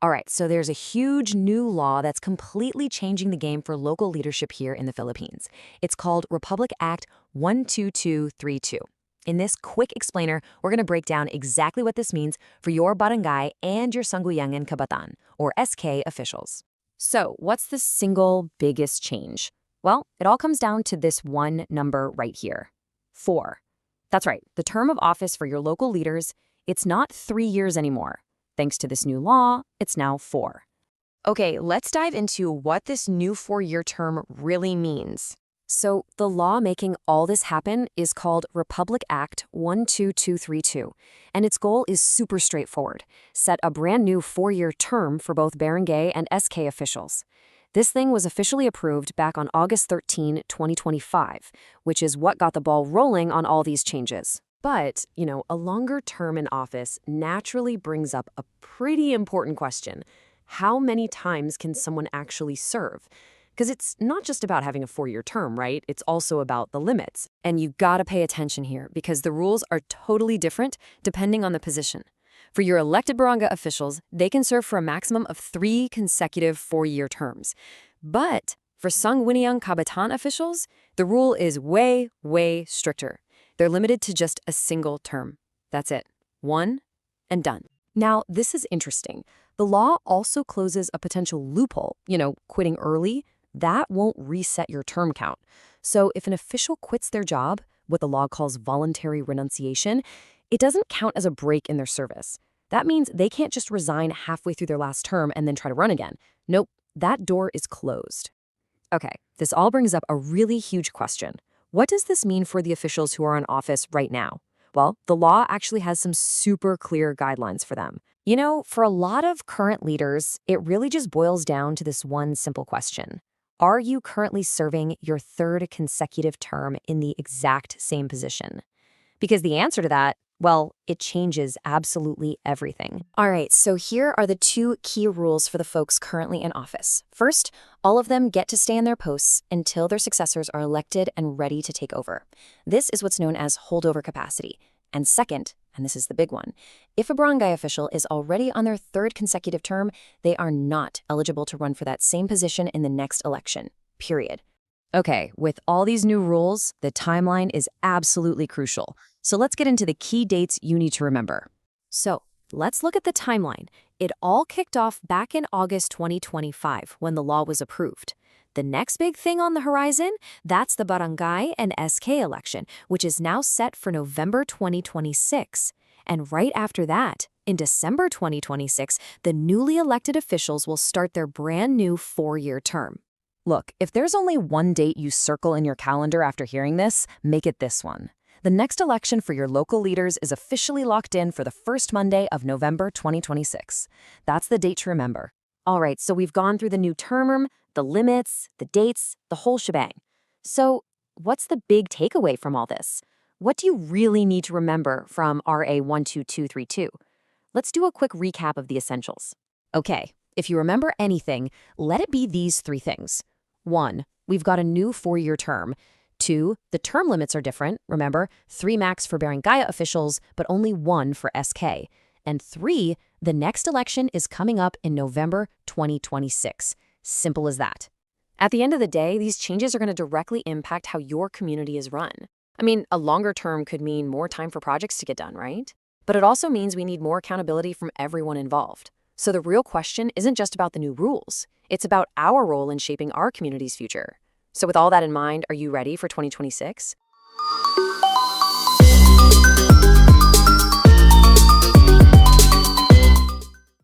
All right, so there's a huge new law that's completely changing the game for local leadership here in the Philippines. It's called Republic Act 12232. In this quick explainer, we're going to break down exactly what this means for your barangay and your Sangguniang Kabataan, or SK officials. So, what's the single biggest change? Well, it all comes down to this one number right here, 4. That's right, the term of office for your local leaders, it's not 3 years anymore. Thanks to this new law, it's now 4. Okay, let's dive into what this new 4-year term really means. So, the law making all this happen is called Republic Act 12232, and its goal is super straightforward: set a brand new 4-year term for both barangay and SK officials. This thing was officially approved back on August 13, 2025, which is what got the ball rolling on all these changes. But, a longer term in office naturally brings up a pretty important question. How many times can someone actually serve? Because it's not just about having a 4-year term, right? It's also about the limits. And you gotta pay attention here because the rules are totally different depending on the position. For your elected barangay officials, they can serve for a maximum of 3 consecutive 4-year terms. But for Sangguniang Kabataan officials, the rule is way, way stricter. They're limited to just a single term. That's it. One and done. Now, this is interesting. The law also closes a potential loophole, quitting early. That won't reset your term count. So if an official quits their job, what the law calls voluntary renunciation, it doesn't count as a break in their service. That means they can't just resign halfway through their last term and then try to run again. Nope, that door is closed. Okay, this all brings up a really huge question. What does this mean for the officials who are in office right now? Well, the law actually has some super clear guidelines for them. For a lot of current leaders, it really just boils down to this one simple question. Are you currently serving your 3rd consecutive term in the exact same position? Because the answer to that, well, it changes absolutely everything. All right, so here are the 2 key rules for the folks currently in office. First, all of them get to stay in their posts until their successors are elected and ready to take over. This is what's known as holdover capacity. And second, and this is the big one, if a barangay official is already on their 3rd consecutive term, they are not eligible to run for that same position in the next election, period. Okay, with all these new rules, the timeline is absolutely crucial. So let's get into the key dates you need to remember. So let's look at the timeline. It all kicked off back in August 2025 when the law was approved. The next big thing on the horizon, that's the barangay and SK election, which is now set for November 2026. And right after that, in December 2026, the newly elected officials will start their brand new 4-year term. Look, if there's only one date you circle in your calendar after hearing this, make it this one. The next election for your local leaders is officially locked in for the first Monday of November 2026. That's the date to remember. All right, so we've gone through the new term, the limits, the dates, the whole shebang. So what's the big takeaway from all this? What do you really need to remember from RA 12232? Let's do a quick recap of the essentials. Okay, if you remember anything, let it be these 3 things. 1, we've got a new 4-year term. 2, the term limits are different. Remember, 3 max for barangay officials, but only 1 for SK. And 3, the next election is coming up in November 2026. Simple as that. At the end of the day, these changes are going to directly impact how your community is run. I mean, a longer term could mean more time for projects to get done, right? But it also means we need more accountability from everyone involved. So the real question isn't just about the new rules. It's about our role in shaping our community's future. So with all that in mind, are you ready for 2026?